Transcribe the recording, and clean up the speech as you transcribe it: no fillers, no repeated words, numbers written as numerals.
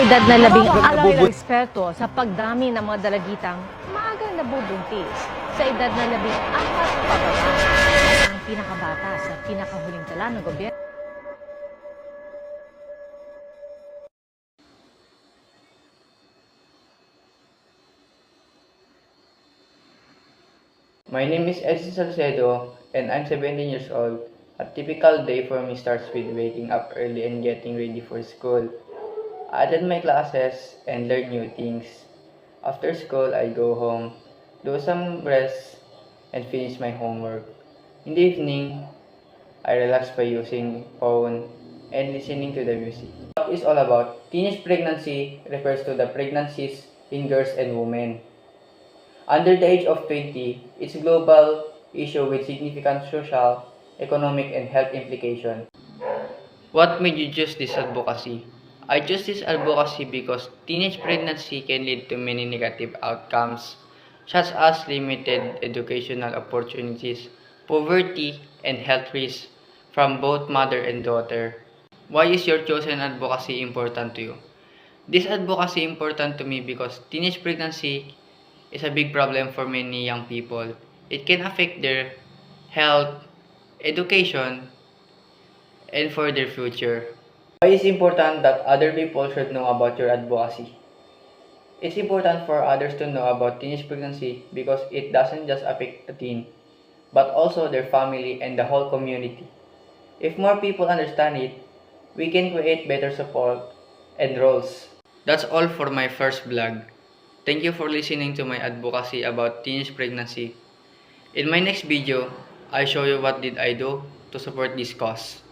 edad na alay ng eksperto sa pagdami ng mga dalagitang maagang nabubuntis sa edad na 14 pababa. Ang pinakabata sa pinakahuling tala ng gobyerno. My name is Elsie Salcedo and I'm 17 years old. A typical day for me starts with waking up early and getting ready for school. I attend my classes and learn new things. After school, I go home, do some rest, and finish my homework. In the evening, I relax by using phone and listening to the music. What is all about? Teenage pregnancy refers to the pregnancies in girls and women. Under the age of 20, it's a global issue with significant social, economic, and health implications. What made you choose this advocacy? I chose this advocacy because teenage pregnancy can lead to many negative outcomes, such as limited educational opportunities, poverty, and health risks from both mother and daughter. Why is your chosen advocacy important to you? This advocacy important to me because teenage pregnancy is a big problem for many young people. It can affect their health, education, and for their future. Why is it important that other people should know about your advocacy? It's important for others to know about teenage pregnancy because it doesn't just affect the teen, but also their family and the whole community. If more people understand it, we can create better support and roles. That's all for my first vlog. Thank you for listening to my advocacy about teenage pregnancy. In my next video, I'll show you what did I do to support this cause.